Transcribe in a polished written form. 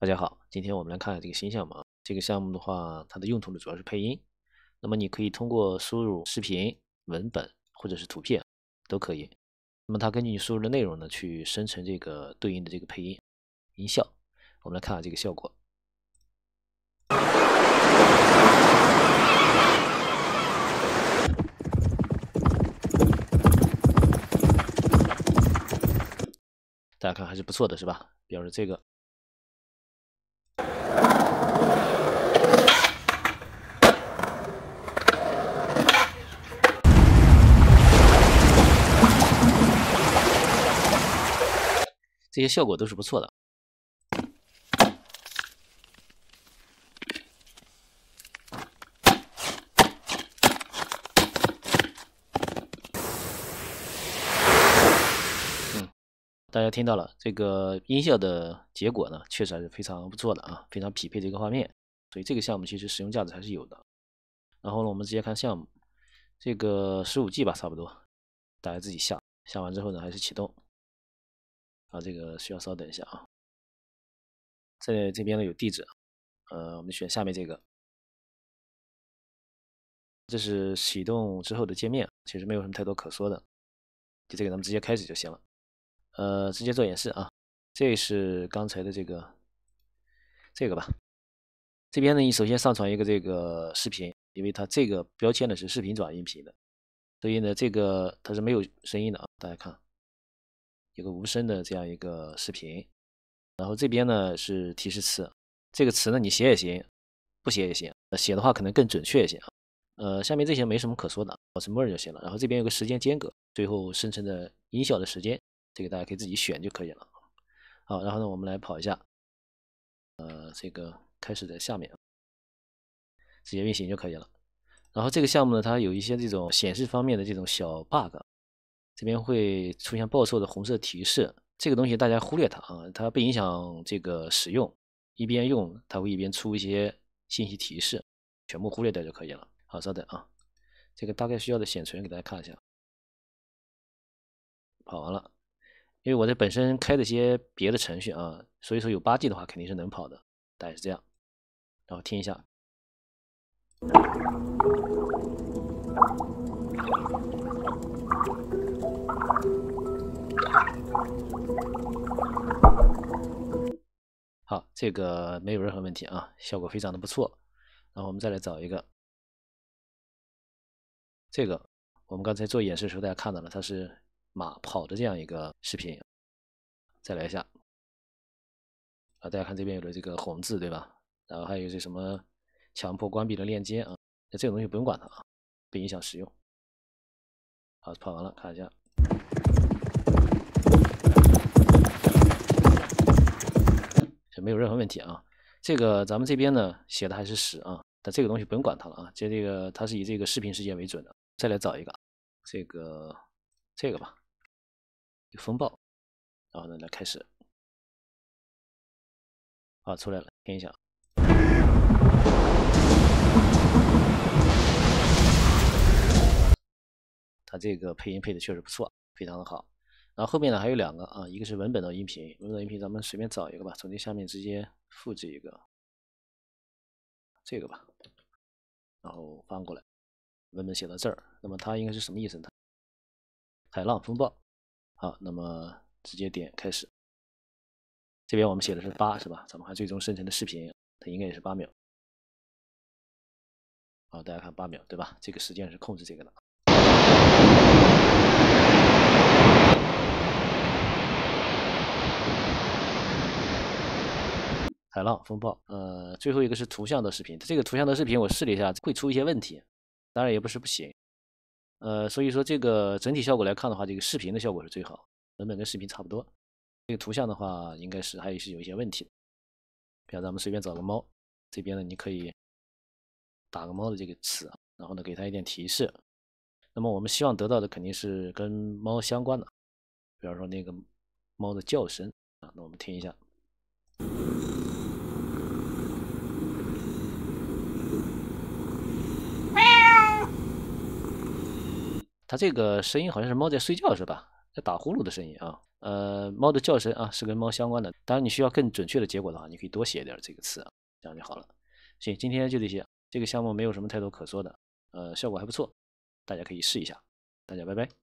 大家好，今天我们来看这个新项目啊。这个项目的话，它的用途呢主要是配音。那么你可以通过输入视频、文本或者是图片都可以。那么它根据你输入的内容呢，去生成这个对应的这个配音音效。我们来看看这个效果。大家看还是不错的，是吧？比方说这个。这些效果都是不错的。大家听到了这个音效的结果呢，确实还是非常不错的啊，非常匹配这个画面，所以这个项目其实使用价值还是有的。然后呢，我们直接看项目，这个15G 吧，差不多，大家自己下完之后呢，还是启动。啊，这个需要稍等一下啊。在这边呢有地址，我们选下面这个，这是启动之后的界面，其实没有什么太多可说的，就这个咱们直接开始就行了。直接做演示啊。这是刚才的这个吧。这边呢，你首先上传一个这个视频，因为它这个标签呢是视频转音频的，所以呢这个它是没有声音的啊。大家看，有个无声的这样一个视频。然后这边呢是提示词，这个词呢你写也行，不写也行，写的话可能更准确一些啊。下面这些没什么可说的，保持默认就行了。然后这边有个时间间隔，最后生成的音效的时间，这个大家可以自己选就可以了。好，然后呢我们来跑一下，这个开始在下面，直接运行就可以了。然后这个项目呢，它有一些这种显示方面的这种小 bug， 这边会出现报错的红色提示，这个东西大家忽略它啊，它不影响这个使用，一边用它会一边出一些信息提示，全部忽略掉就可以了。好，稍等啊，这个大概需要的显存给大家看一下。跑完了，因为我这本身开了些别的程序啊，所以说有8G 的话肯定是能跑的，大概是这样。然后听一下。好，这个没有任何问题啊，效果非常的不错。然后我们再来找一个，这个我们刚才做演示的时候大家看到了，它是马跑的这样一个视频。再来一下啊，大家看这边有了这个红字对吧？然后还有这什么强迫关闭的链接啊，那这种东西不用管它啊，不影响使用。好，跑完了，看一下。这没有任何问题啊。这个咱们这边呢写的还是10啊，但这个东西不用管它了啊。这个它是以这个视频时间为准的。再来找一个，这个吧，风暴，然后呢来开始。好，出来了，听一下。它这个配音配的确实不错，非常的好。然后后面呢还有2个啊，一个是文本的音频，文本的音频咱们随便找一个吧，从这下面直接复制一个，这个吧，然后翻过来，文本写到这儿，那么它应该是什么意思呢？海浪风暴。好，那么直接点开始。这边我们写的是8是吧？咱们看最终生成的视频，它应该也是8秒。好，大家看8秒对吧？这个时间是控制这个的。海浪风暴，最后一个是图像的视频。这个图像的视频我试了一下，会出一些问题，当然也不是不行。所以说这个整体效果来看的话，这个视频的效果是最好，文本跟视频差不多。这个图像的话，应该是还是有一些问题的。比方咱们随便找个猫，这边呢你可以打个猫的这个词，然后呢给它一点提示。那么我们希望得到的肯定是跟猫相关的，比方说那个猫的叫声啊，那我们听一下。它这个声音好像是猫在睡觉是吧？在打呼噜的声音啊。猫的叫声啊是跟猫相关的。当然你需要更准确的结果的话，你可以多写一点这个词啊，这样就好了。行，今天就这些，这个项目没有什么太多可说的，效果还不错，大家可以试一下。大家拜拜。